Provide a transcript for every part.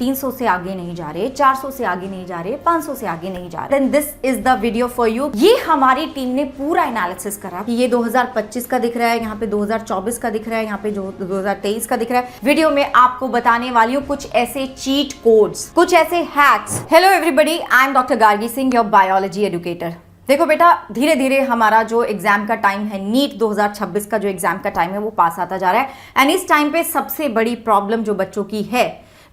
300 से आगे नहीं जा रहे, 400 से आगे नहीं जा रहे, 500 से आगे नहीं जा रहे, then this is the video for you. ये हमारी टीम ने पूरा एनालिसिस करा कि ये 2025 का दिख रहा है, यहाँ पे 2024 का दिख रहा है, यहाँ पे जो 2023 का दिख रहा है। वीडियो में आपको बताने वाली हूँ कुछ ऐसे चीट कोड्स, कुछ ऐसे hacks. Hello everybody, I am doctor Gargi Singh, your biology educator. देखो बेटा, धीरे धीरे हमारा जो एग्जाम का टाइम है, नीट 2026 का जो एग्जाम का टाइम है वो पास आता जा रहा है। एंड इस टाइम पे सबसे बड़ी प्रॉब्लम जो बच्चों की है,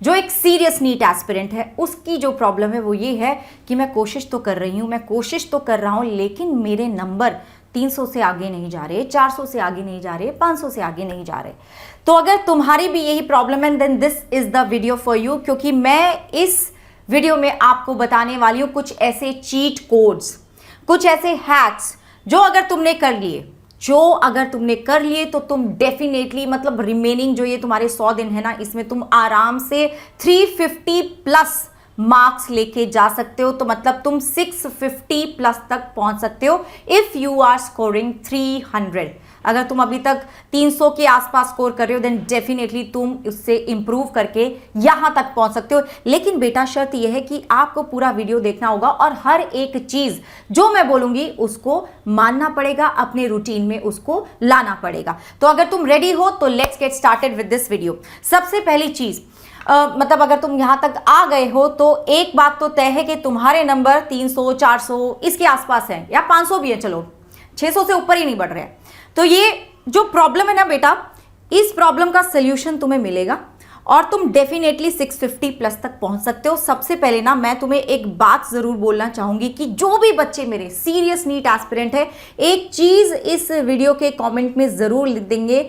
जो एक सीरियस नीट एस्पिरेंट है, उसकी जो प्रॉब्लम है वो ये है कि मैं कोशिश तो कर रही हूँ, मैं कोशिश तो कर रहा हूँ, लेकिन मेरे नंबर 300 से आगे नहीं जा रहे, 400 से आगे नहीं जा रहे, 500 से आगे नहीं जा रहे। तो अगर तुम्हारी भी यही प्रॉब्लम है, then this is the video for you, क्योंकि मैं इस वीडियो में आपको बताने वाली हूँ कुछ ऐसे चीट कोड्स, कुछ ऐसे हैक्स जो अगर तुमने कर लिए तो तुम डेफिनेटली, मतलब रिमेनिंग जो ये तुम्हारे 100 दिन है ना, इसमें तुम आराम से 350 प्लस मार्क्स लेके जा सकते हो। तो मतलब तुम 650 प्लस तक पहुंच सकते हो इफ यू आर स्कोरिंग 300। अगर तुम अभी तक 300 के आसपास स्कोर कर रहे हो, देन डेफिनेटली तुम उससे इंप्रूव करके यहां तक पहुंच सकते हो। लेकिन बेटा, शर्त यह है कि आपको पूरा वीडियो देखना होगा और हर एक चीज जो मैं बोलूंगी उसको मानना पड़ेगा, अपने रूटीन में उसको लाना पड़ेगा। तो अगर तुम रेडी हो तो let's get started with this video. सबसे पहली चीज, मतलब अगर तुम यहां तक आ गए हो तो एक बात तो तय है कि तुम्हारे नंबर 300, 400 इसके आसपास है, या 500 भी है, चलो 600 से ऊपर ही नहीं बढ़ रहे हैं। तो ये जो प्रॉब्लम है ना बेटा, इस प्रॉब्लम का सोल्यूशन तुम्हें मिलेगा और तुम डेफिनेटली 650 प्लस तक पहुंच सकते हो। सबसे पहले ना मैं तुम्हें एक बात जरूर बोलना चाहूंगी कि जो भी बच्चे मेरे सीरियस नीट एस्पिरेंट है, एक चीज इस वीडियो के कमेंट में जरूर लिख देंगे,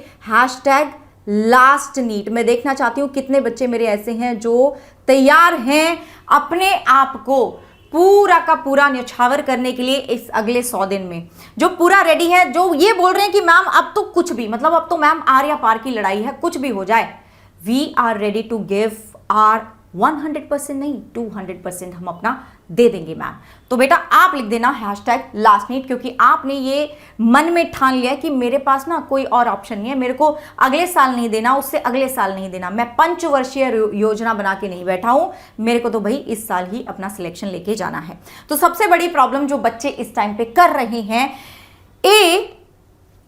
#लास्ट नीट। मैं देखना चाहती हूं कितने बच्चे मेरे ऐसे हैं जो तैयार हैं अपने आप को पूरा का पूरा न्यौछावर करने के लिए इस अगले 100 दिन में, जो पूरा रेडी है, जो ये बोल रहे हैं कि मैम अब तो कुछ भी, मतलब अब तो मैम आर या पार की लड़ाई है, कुछ भी हो जाए, we are ready to give our 100% नहीं 200% हम अपना दे देंगे मैम। तो बेटा आप लिख देना #लास्ट नीट, क्योंकि आपने ये मन में ठान लिया है कि मेरे पास ना कोई और ऑप्शन नहीं है, मेरे को अगले साल नहीं देना, उससे अगले साल नहीं देना, मैं पंचवर्षीय योजना बना के नहीं बैठा हूं, मेरे को तो भाई इस साल ही अपना सिलेक्शन लेके जाना है। तो सबसे बड़ी प्रॉब्लम जो बच्चे इस टाइम पे कर रहे हैं,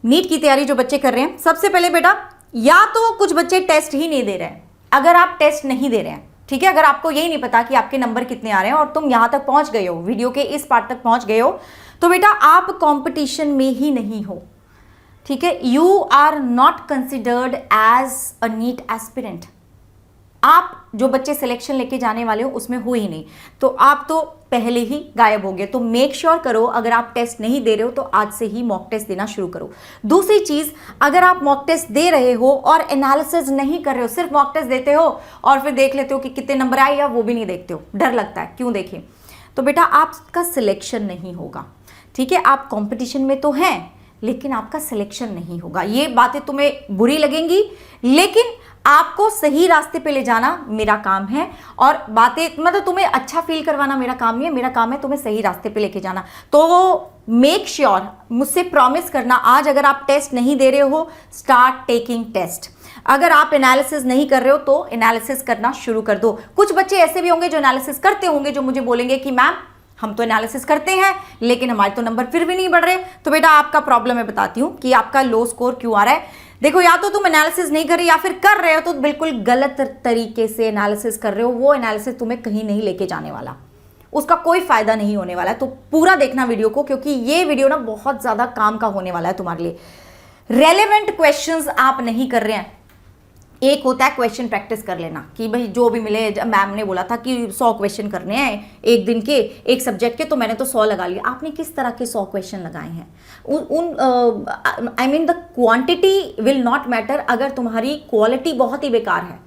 नीट की तैयारी जो बच्चे कर रहे हैं, सबसे पहले बेटा या तो कुछ बच्चे टेस्ट ही नहीं दे रहे हैं। अगर आप टेस्ट नहीं दे रहे हैं, ठीक है, अगर आपको यही नहीं पता कि आपके नंबर कितने आ रहे हैं और तुम यहां तक पहुंच गए हो, वीडियो के इस पार्ट तक पहुंच गए हो, तो बेटा आप कंपटीशन में ही नहीं हो, ठीक है। You are not considered as a NEET aspirant. आप जो बच्चे सिलेक्शन लेके जाने वाले हो उसमें हो ही नहीं, तो आप तो पहले ही गायब हो गए। तो मेक श्योर करो, अगर आप टेस्ट नहीं दे रहे हो तो आज से ही मॉक टेस्ट देना शुरू करो। दूसरी चीज, अगर आप मॉक टेस्ट दे रहे हो और एनालिसिस नहीं कर रहे हो, सिर्फ मॉक टेस्ट देते हो और फिर देख लेते हो कि कितने नंबर आए, या वो भी नहीं देखते हो, डर लगता है, क्यों देखें, तो बेटा आपका सिलेक्शन नहीं होगा, ठीक है। आप कॉम्पिटिशन में तो हैं लेकिन आपका सिलेक्शन नहीं होगा। ये बातें तुम्हें बुरी लगेंगी, लेकिन आपको सही रास्ते पे ले जाना मेरा काम है, और बातें मतलब तुम्हें अच्छा फील करवाना मेरा काम नहीं है, मेरा काम है तुम्हें सही रास्ते पे लेके जाना। तो मेक श्योर, मुझसे प्रॉमिस करना, आज अगर आप टेस्ट नहीं दे रहे हो, स्टार्ट टेकिंग टेस्ट। अगर आप एनालिसिस नहीं कर रहे हो तो एनालिसिस करना शुरू कर दो। कुछ बच्चे ऐसे भी होंगे जो एनालिसिस करते होंगे, जो मुझे बोलेंगे कि मैम हम तो एनालिसिस करते हैं लेकिन हमारे तो नंबर फिर भी नहीं बढ़ रहे। तो बेटा आपका प्रॉब्लम मैं बताती हूँ कि आपका लो स्कोर क्यों आ रहा है। देखो, या तो तुम एनालिसिस नहीं कर रहे, या फिर कर रहे हो तो बिल्कुल गलत तरीके से एनालिसिस कर रहे हो। वो एनालिसिस तुम्हें कहीं नहीं लेके जाने वाला, उसका कोई फायदा नहीं होने वाला है। तो पूरा देखना वीडियो को, क्योंकि ये वीडियो ना बहुत ज्यादा काम का होने वाला है तुम्हारे लिए। रेलेवेंट क्वेश्चंस आप नहीं कर रहे हैं, एक होता है क्वेश्चन प्रैक्टिस कर लेना कि भाई जो भी मिले, मैम ने बोला था कि 100 क्वेश्चन करने हैं एक दिन के, एक सब्जेक्ट के, तो मैंने तो 100 लगा लिया। आपने किस तरह के 100 क्वेश्चन लगाए हैं? I mean the quantity will not matter अगर तुम्हारी क्वालिटी बहुत ही बेकार है।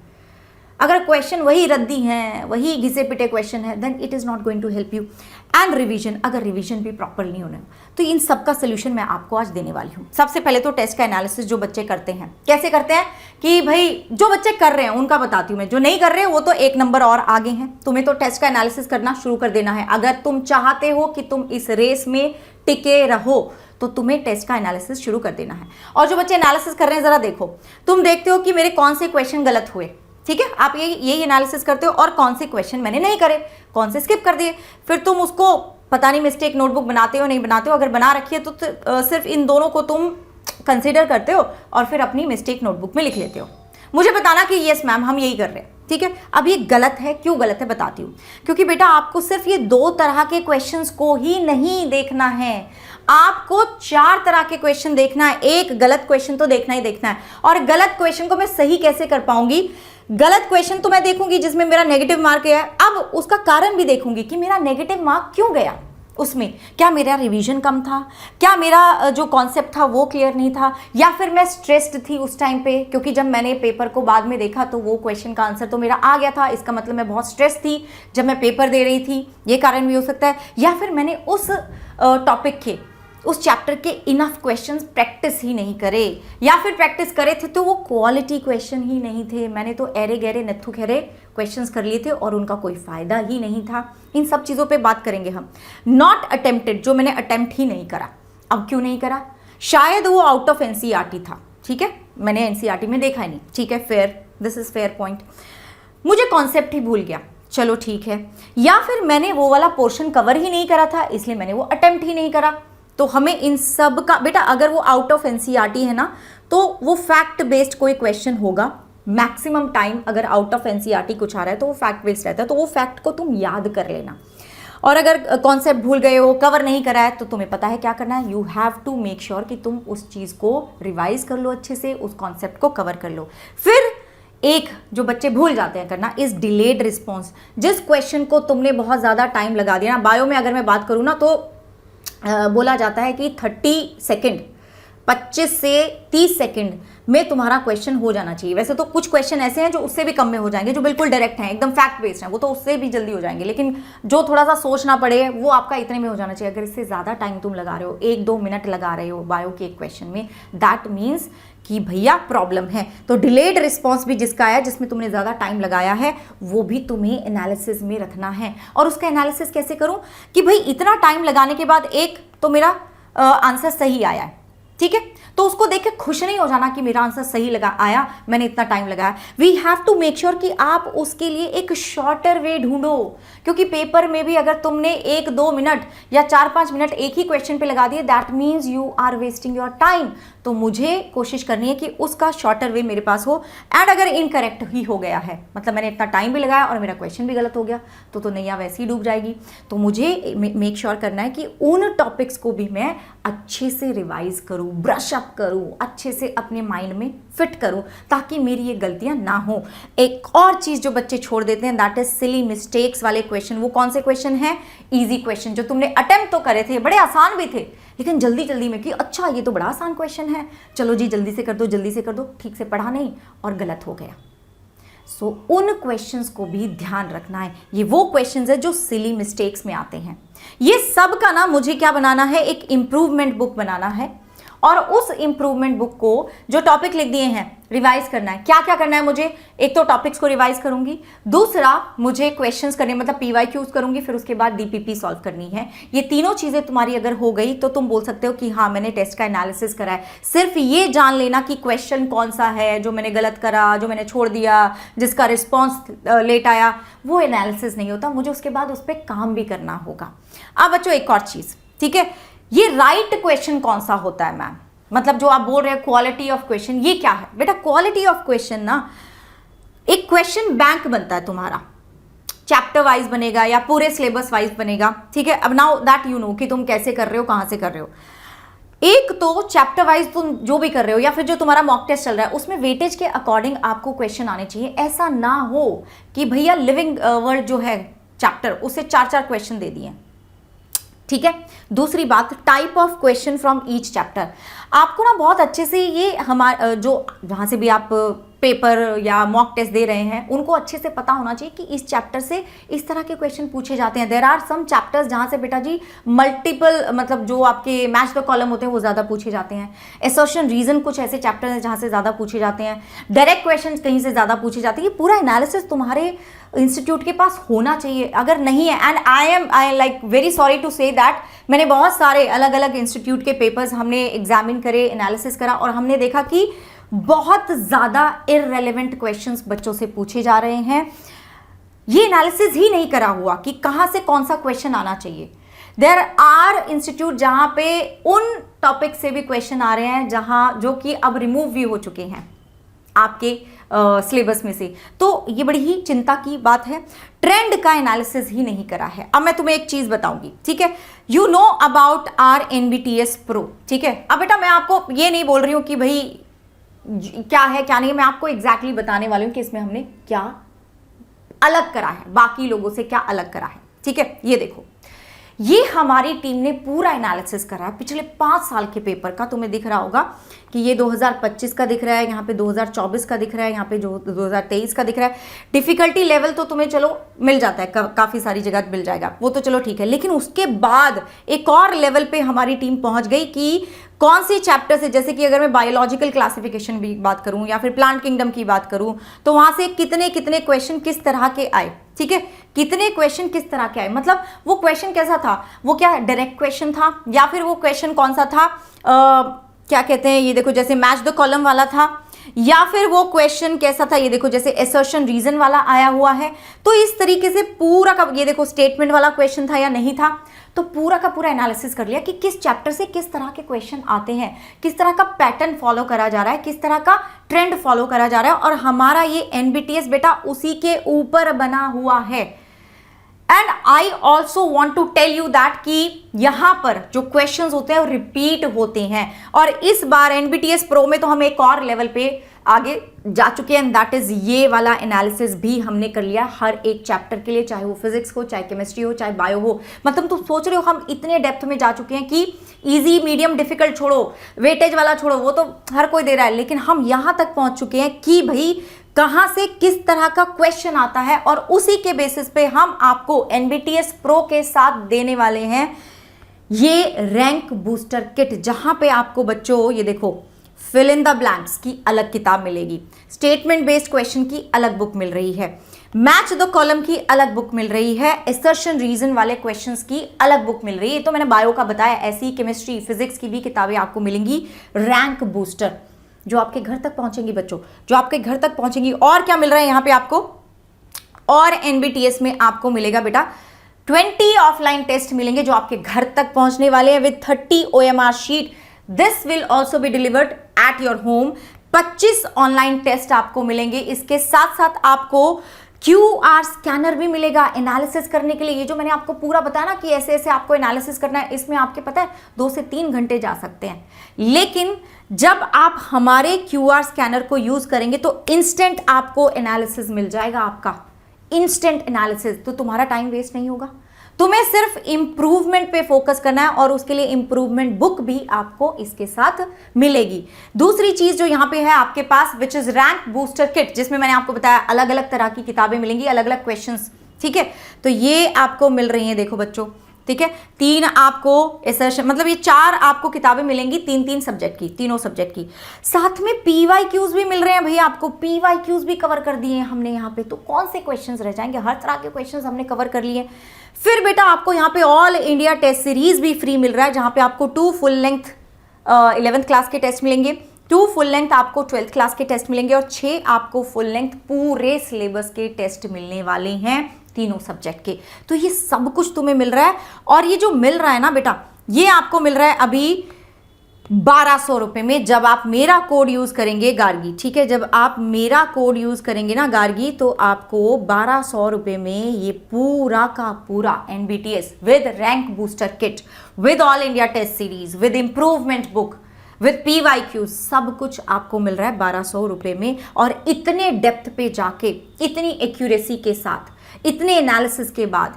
अगर क्वेश्चन वही रद्दी हैं, वही घिसे पिटे क्वेश्चन है, then it is not going to help you. And revision, अगर रिवीजन भी प्रॉपर नहीं होना, तो इन सब का सोल्यूशन मैं आपको आज देने वाली हूँ। सबसे पहले तो टेस्ट का एनालिसिस जो बच्चे करते हैं, कैसे करते हैं कि भाई जो बच्चे कर रहे हैं उनका बताती हूँ मैं, जो नहीं कर रहे हैं वो तो एक नंबर और आगे हैं। तुम्हें तो टेस्ट का एनालिसिस करना शुरू कर देना है। अगर तुम चाहते हो कि तुम इस रेस में टिके रहो तो तुम्हें टेस्ट का एनालिसिस शुरू कर देना है। और जो बच्चे एनालिसिस कर रहे हैं, जरा देखो, तुम देखते हो कि मेरे कौन से क्वेश्चन गलत हुए, ठीक है, आप यही एनालिसिस करते हो और कौन से क्वेश्चन मैंने नहीं करे, कौन से स्किप कर दिए, फिर तुम उसको पता नहीं मिस्टेक नोटबुक बनाते हो नहीं बनाते हो, अगर बना रखी है तो सिर्फ इन दोनों को तुम कंसीडर करते हो और फिर अपनी मिस्टेक नोटबुक में लिख लेते हो। मुझे बताना कि यस मैम हम यही कर रहे हैं, ठीक है। अब ये गलत है, क्यों गलत है बताती हूँ। क्योंकि बेटा आपको सिर्फ ये 2 तरह के क्वेश्चंस को ही नहीं देखना है, आपको 4 तरह के क्वेश्चन देखना है। एक गलत क्वेश्चन तो देखना ही देखना है। और गलत क्वेश्चन को मैं सही कैसे कर पाऊंगी? गलत क्वेश्चन तो मैं देखूंगी जिसमें मेरा नेगेटिव मार्क गया है, अब उसका कारण भी देखूंगी कि मेरा नेगेटिव मार्क क्यों गया उसमें। क्या मेरा रिवीजन कम था, क्या मेरा जो कॉन्सेप्ट था वो क्लियर नहीं था, या फिर मैं स्ट्रेस्ड थी उस टाइम पे, क्योंकि जब मैंने पेपर को बाद में देखा तो वो क्वेश्चन का आंसर तो मेरा आ गया था, इसका मतलब मैं बहुत स्ट्रेस थी जब मैं पेपर दे रही थी, ये कारण भी हो सकता है। या फिर मैंने उस टॉपिक के उस चैप्टर के इनफ क्वेश्चंस प्रैक्टिस ही नहीं करे, या फिर प्रैक्टिस करे थे तो वो क्वालिटी क्वेश्चन ही नहीं थे। मैंने तो एरे गहरे नत्थु खैरे क्वेश्चंस कर लिए थे और उनका कोई फायदा ही नहीं था। इन सब चीज़ों पे बात करेंगे हम। नॉट अटेम्प्टेड, जो मैंने अटेम्प्ट ही नहीं करा। अब क्यों नहीं करा? शायद वो आउट ऑफ एनसीईआरटी था, ठीक है, मैंने एनसीईआरटी में देखा ही नहीं, ठीक है, fair, this is fair point. मुझे कॉन्सेप्ट ही भूल गया, चलो ठीक है। या फिर मैंने वो वाला पोर्शन कवर ही नहीं करा था, इसलिए मैंने वो अटेम्प्ट ही नहीं करा। तो हमें इन सब का बेटा, अगर वो आउट ऑफ एनसीईआरटी है ना, तो वो फैक्ट बेस्ड कोई क्वेश्चन होगा। मैक्सिमम टाइम अगर आउट ऑफ एनसीईआरटी कुछ आ रहा है तो वो फैक्ट बेस्ड रहता है, तो वो फैक्ट को तुम याद कर लेना। और अगर कॉन्सेप्ट भूल गए हो, कवर नहीं करा है, तो तुम्हें पता है क्या करना है। You have to make sure कि तुम उस चीज़ को रिवाइज कर लो अच्छे से, उस कॉन्सेप्ट को कवर कर लो। फिर एक जो बच्चे भूल जाते हैं करना इज डिलेड रिस्पॉन्स। जिस क्वेश्चन को तुमने बहुत ज़्यादा टाइम लगा दिया ना, बायो में अगर मैं बात करूँ ना तो बोला जाता है कि 30 सेकेंड, 25 से 30 सेकेंड में तुम्हारा क्वेश्चन हो जाना चाहिए। वैसे तो कुछ क्वेश्चन ऐसे हैं जो उससे भी कम में हो जाएंगे, जो बिल्कुल डायरेक्ट हैं, एकदम फैक्ट बेस्ड हैं, वो तो उससे भी जल्दी हो जाएंगे, लेकिन जो थोड़ा सा सोचना पड़े वो आपका इतने में हो जाना चाहिए। अगर इससे ज़्यादा टाइम तुम लगा रहे हो, 1-2 मिनट लगा रहे हो बायो के एक क्वेश्चन में, दैट मीन्स कि भैया प्रॉब्लम है। तो डिलेड रिस्पॉन्स भी जिसका आया, जिसमें तुमने ज़्यादा टाइम लगाया है, वो भी तुम्हें एनालिसिस में रखना है। और उसका एनालिसिस कैसे करूं कि भाई इतना टाइम लगाने के बाद एक तो मेरा आंसर सही आया है, ठीक है, तो उसको देख के खुश नहीं हो जाना कि मेरा आंसर सही लगा आया, मैंने इतना टाइम लगाया। We have to make sure कि आप उसके लिए एक शॉर्टर वे ढूंढो, क्योंकि पेपर में भी अगर तुमने 1-2 मिनट या 4-5 मिनट एक ही क्वेश्चन पे लगा दिए, that means you are wasting your time. तो मुझे कोशिश करनी है कि उसका शॉर्टर वे मेरे पास हो। एंड अगर इनकरेक्ट ही हो गया है, मतलब मैंने इतना टाइम भी लगाया और मेरा क्वेश्चन भी गलत हो गया, तो नैया वैसे ही डूब जाएगी। तो मुझे मेक श्योर करना है कि उन टॉपिक्स को भी मैं अच्छे से रिवाइज करूँ, ब्रश अप करूँ, अच्छे से अपने माइंड में फिट करूँ, ताकि मेरी ये गलतियाँ ना हो। एक और चीज़ जो बच्चे छोड़ देते हैं, दैट इज सिली मिस्टेक्स वाले क्वेश्चन। वो कौन से क्वेश्चन हैं? इजी क्वेश्चन, जो तुमने अटेम्प्ट तो करे थे, बड़े आसान भी थे, लेकिन जल्दी जल्दी में कि अच्छा ये तो बड़ा आसान क्वेश्चन है, चलो जी जल्दी से कर दो, जल्दी से कर दो, ठीक से पढ़ा नहीं और गलत हो गया। सो उन क्वेश्चंस को भी ध्यान रखना है। ये वो क्वेश्चंस है जो सिली मिस्टेक्स में आते हैं। ये सब का ना मुझे क्या बनाना है, एक इम्प्रूवमेंट बुक बनाना है, और उस इम्प्रूवमेंट बुक को जो टॉपिक लिख दिए हैं रिवाइज करना है। क्या क्या करना है मुझे? एक तो टॉपिक्स को रिवाइज करूंगी, दूसरा मुझे क्वेश्चंस करने, मतलब PYQs करूंगी, फिर उसके बाद DPP सॉल्व करनी है। ये तीनों चीजें तुम्हारी अगर हो गई तो तुम बोल सकते हो कि हाँ मैंने टेस्ट का एनालिसिस करा है। सिर्फ ये जान लेना कि क्वेश्चन कौन सा है जो मैंने गलत करा, जो मैंने छोड़ दिया, जिसका रिस्पॉन्स लेट आया, वो एनालिसिस नहीं होता। मुझे उसके बाद उस पर काम भी करना होगा। अब बच्चों एक और चीज, ठीक है, ये राइट क्वेश्चन कौन सा होता है मैम? मतलब जो आप बोल रहे हैं क्वालिटी ऑफ क्वेश्चन, ये क्या है बेटा? क्वालिटी ऑफ क्वेश्चन ना, एक क्वेश्चन बैंक बनता है तुम्हारा, चैप्टर वाइज बनेगा या पूरे सिलेबस वाइज बनेगा, ठीक है। अब नाउ दैट यू नो कि तुम कैसे कर रहे हो, कहां से कर रहे हो। एक तो चैप्टर वाइज तुम जो भी कर रहे हो, या फिर जो तुम्हारा मॉक टेस्ट चल रहा है, उसमें वेटेज के अकॉर्डिंग आपको क्वेश्चन आने चाहिए। ऐसा ना हो कि भैया लिविंग वर्ल्ड जो है चैप्टर, उसे 4-4 क्वेश्चन दे दिए, ठीक है। दूसरी बात, type of question from each chapter. आपको ना बहुत अच्छे से ये हमारे जो जहाँ से भी आप पेपर या मॉक टेस्ट दे रहे हैं, उनको अच्छे से पता होना चाहिए कि इस चैप्टर से इस तरह के क्वेश्चन पूछे जाते हैं। देयर आर सम चैप्टर्स जहाँ से बेटा जी मल्टीपल, मतलब जो आपके मैच द कॉलम होते हैं वो ज़्यादा पूछे जाते हैं। एसर्शन रीजन कुछ ऐसे चैप्टर हैं जहाँ से ज़्यादा पूछे जाते हैं। डायरेक्ट क्वेश्चन कहीं से ज़्यादा पूछे जाते हैं। ये पूरा एनालिसिस तुम्हारे इंस्टीट्यूट के पास होना चाहिए। अगर नहीं है, and I like very sorry to say that, मैंने बहुत सारे अलग अलग इंस्टीट्यूट के पेपर्स हमने एग्जामिन करे, एनालिसिस करा, और हमने देखा कि बहुत ज्यादा इररेलेवेंट क्वेश्चंस बच्चों से पूछे जा रहे हैं। ये एनालिसिस ही नहीं करा हुआ कि कहां से कौन सा क्वेश्चन आना चाहिए। देयर आर इंस्टीट्यूट जहां पे उन टॉपिक से भी क्वेश्चन आ रहे हैं जहां जो कि अब रिमूव भी हो चुके हैं आपके सिलेबस में से। तो ये बड़ी ही चिंता की बात है, ट्रेंड का एनालिसिस ही नहीं करा है। अब मैं तुम्हें एक चीज बताऊंगी, ठीक है, you know about our NBTS pro, ठीक है। अब बेटा मैं आपको ये नहीं बोल रही हूं कि भाई क्या है क्या नहीं, मैं आपको एग्जैक्टली बताने वाली हूं कि इसमें हमने क्या अलग करा है, बाकी लोगों से क्या अलग करा है, ठीक है। ये देखो, ये हमारी टीम ने पूरा एनालिसिस करा है पिछले 5 साल के पेपर का। तुम्हें दिख रहा होगा कि ये 2025 का दिख रहा है, यहाँ पे 2024 का दिख रहा है, यहाँ पे जो 2023 का दिख रहा है। डिफिकल्टी लेवल तो तुम्हें चलो मिल जाता है, काफ़ी सारी जगह मिल जाएगा, वो तो चलो ठीक है। लेकिन उसके बाद एक और लेवल पे हमारी टीम पहुंच गई कि कौन सी चैप्टर से, जैसे कि अगर मैं बायोलॉजिकल क्लासिफिकेशन की बात करूं या फिर प्लांट किंगडम की बात करूं, तो वहां से कितने कितने क्वेश्चन किस तरह के आए, ठीक है, कितने क्वेश्चन किस तरह के आए। मतलब वो क्वेश्चन कैसा था, वो क्या डायरेक्ट क्वेश्चन था या फिर वो क्वेश्चन कौन सा था, क्या कहते हैं, ये देखो जैसे मैच द कॉलम वाला था, या फिर वो क्वेश्चन कैसा था, ये देखो जैसे असर्शन रीजन वाला आया हुआ है। तो इस तरीके से पूरा का, ये देखो स्टेटमेंट वाला क्वेश्चन था या नहीं था। तो पूरा का पूरा एनालिसिस कर लिया कि किस चैप्टर से किस तरह के क्वेश्चन आते हैं, किस तरह का पैटर्न फॉलो करा जा रहा है, किस तरह का ट्रेंड फॉलो करा जा रहा है। और हमारा ये NBTS बेटा उसी के ऊपर बना हुआ है। And I also want to tell you that कि यहां पर जो क्वेश्चंस होते हैं वो रिपीट होते हैं। और इस बार NBTS प्रो में तो हम एक और लेवल पे आगे जा चुके हैं, दैट इज ये वाला एनालिसिस भी हमने कर लिया हर एक चैप्टर के लिए, चाहे वो फिजिक्स हो, चाहे केमिस्ट्री हो, चाहे बायो हो। मतलब तुम सोच रहे हो हम इतने डेप्थ में जा चुके हैं कि इजी, मीडियम, डिफिकल्ट छोड़ो, वेटेज वाला छोड़ो, वो तो हर कोई दे रहा है, लेकिन हम यहां तक पहुंच चुके हैं कि भाई कहां से किस तरह का क्वेश्चन आता है, और उसी के बेसिस पे हम आपको NBTS प्रो के साथ देने वाले हैं ये रैंक बूस्टर किट, जहां पे आपको बच्चों ये देखो फिल इन द ब्लैंक्स की अलग किताब मिलेगी, स्टेटमेंट बेस्ड क्वेश्चन की अलग बुक मिल रही है, मैच द कॉलम की अलग बुक मिल रही है, असर्शन रीजन वाले क्वेश्चंस की अलग बुक मिल रही है। तो मैंने बायो का बताया, ऐसी केमिस्ट्री फिजिक्स की भी किताबें आपको मिलेंगी रैंक बूस्टर, जो आपके घर तक पहुंचेंगी बच्चों, जो आपके घर तक पहुंचेंगी। और क्या मिल रहा है यहाँ पे आपको, और NBTS में आपको मिलेगा बेटा 20 ऑफलाइन टेस्ट मिलेंगे जो आपके घर तक पहुंचने वाले हैं with 30 OMR sheet. This will also be delivered at your home. 25 online test आपको मिलेंगे। इसके साथ साथ आपको QR स्कैनर भी मिलेगा एनालिसिस करने के लिए। ये जो मैंने आपको पूरा बताया ना कि ऐसे ऐसे आपको एनालिसिस करना है, इसमें आपके पता है 2 से 3 घंटे जा सकते हैं। लेकिन जब आप हमारे QR स्कैनर को यूज करेंगे तो इंस्टेंट आपको एनालिसिस मिल जाएगा, आपका इंस्टेंट एनालिसिस। तो तुम्हारा टाइम वेस्ट नहीं होगा, तुम्हें सिर्फ इंप्रूवमेंट पे फोकस करना है, और उसके लिए इंप्रूवमेंट बुक भी आपको इसके साथ मिलेगी। दूसरी चीज जो यहाँ पे है आपके पास, which is rank booster kit, जिसमें मैंने आपको बताया अलग अलग तरह की किताबें मिलेंगी, अलग अलग क्वेश्चंस, ठीक है। तो ये आपको मिल रही हैं, देखो बच्चों, ठीक है। 3 आपको असर्शन, मतलब ये 4 आपको किताबें मिलेंगी 3-3 सब्जेक्ट की, तीनों सब्जेक्ट की। साथ में PYQs भी मिल रहे हैं भैया आपको, PYQs भी कवर कर दिए हैं हमने यहाँ पे। तो कौन से क्वेश्चंस रह जाएंगे, हर तरह के क्वेश्चंस हमने कवर कर लिए। फिर बेटा आपको यहाँ पे ऑल इंडिया टेस्ट सीरीज भी फ्री मिल रहा है, जहाँ पे आपको 2 फुल लेंथ 11th क्लास के टेस्ट मिलेंगे, 2 फुल लेंथ आपको 12th क्लास के टेस्ट मिलेंगे, और 6 आपको फुल लेंथ पूरे सिलेबस के टेस्ट मिलने वाले हैं तीनों सब्जेक्ट के। तो ये सब कुछ तुम्हें मिल रहा है। और ये जो मिल रहा है ना बेटा, ये आपको मिल रहा है अभी 1200 रुपये में, जब आप मेरा कोड यूज करेंगे गार्गी, ठीक है। जब आप मेरा कोड यूज करेंगे ना गार्गी, तो आपको 1200 रुपये में ये पूरा का पूरा NBTS with rank booster kit, with all India test series, with improvement book, with PYQ, सब कुछ आपको मिल रहा है 1200 रुपये में। और इतने डेप्थ पे जाके, इतनी एक्यूरेसी के साथ, इतने एनालिसिस के बाद,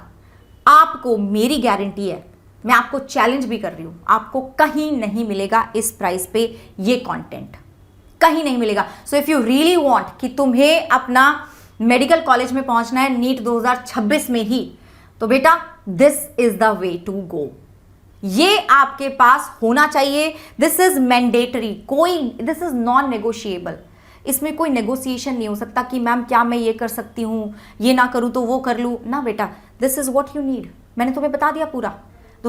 आपको मेरी गारंटी है, मैं आपको चैलेंज भी कर रही हूं, आपको कहीं नहीं मिलेगा इस प्राइस पे ये कंटेंट, कहीं नहीं मिलेगा। So if you really want कि तुम्हें अपना मेडिकल कॉलेज में पहुंचना है नीट 2026 में ही, तो बेटा this is the way to go. ये आपके पास होना चाहिए, दिस इज मैंडेटरी, कोई दिस इज नॉन नेगोशिएबल। इसमें कोई नेगोशिएशन नहीं हो सकता कि मैम क्या मैं ये कर सकती हूँ, ये ना करूँ तो वो कर लूँ ना बेटा, this is what you need. मैंने तुम्हें बता दिया पूरा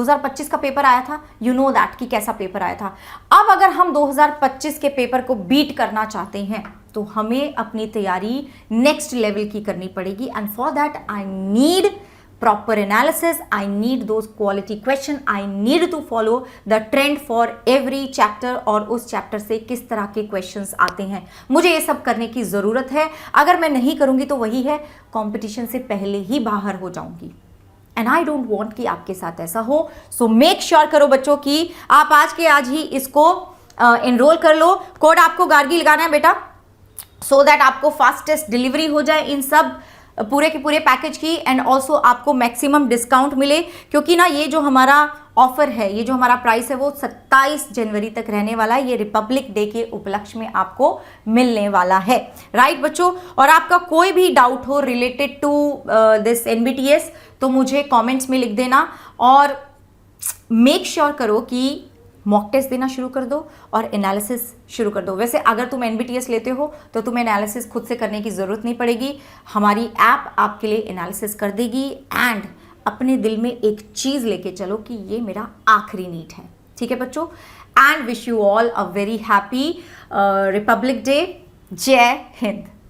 2025 का पेपर आया था, यू नो दैट कि कैसा पेपर आया था। अब अगर हम 2025 के पेपर को बीट करना चाहते हैं तो हमें अपनी तैयारी नेक्स्ट लेवल की करनी पड़ेगी, and for that I need proper analysis, I need those quality question, I need to follow the trend for every chapter, और उस चैप्टर से किस तरह के क्वेश्चंस आते हैं, मुझे ये सब करने की ज़रूरत है। अगर मैं नहीं करूँगी तो वही है, कंपटीशन से पहले ही बाहर हो जाऊँगी, एंड आई डोंट वॉन्ट कि आपके साथ ऐसा हो। सो मेक श्योर करो बच्चों कि आप आज के आज ही इसको एनरोल कर लो। कोड आपको गार्गी लगाना है बेटा, सो दैट आपको फास्टेस्ट डिलीवरी हो जाए इन सब पूरे के पूरे पैकेज की, एंड ऑल्सो आपको मैक्सिमम डिस्काउंट मिले, क्योंकि ना ये जो हमारा ऑफर है, ये जो हमारा प्राइस है वो 27 जनवरी तक रहने वाला है। ये रिपब्लिक डे के उपलक्ष्य में आपको मिलने वाला है, राइट बच्चों। और आपका कोई भी डाउट हो रिलेटेड टू दिस एनबीटीएस तो मुझे कमेंट्स में लिख देना, और मेक श्योर करो कि मॉक टेस्ट देना शुरू कर दो और एनालिसिस शुरू कर दो। वैसे अगर तुम एनबीटीएस लेते हो तो तुम्हें एनालिसिस खुद से करने की ज़रूरत नहीं पड़ेगी, हमारी ऐप आपके लिए एनालिसिस कर देगी। एंड अपने दिल में एक चीज़ लेके चलो कि ये मेरा आखिरी नीट है, ठीक है बच्चों। And wish you all a very happy Republic day. जय हिंद।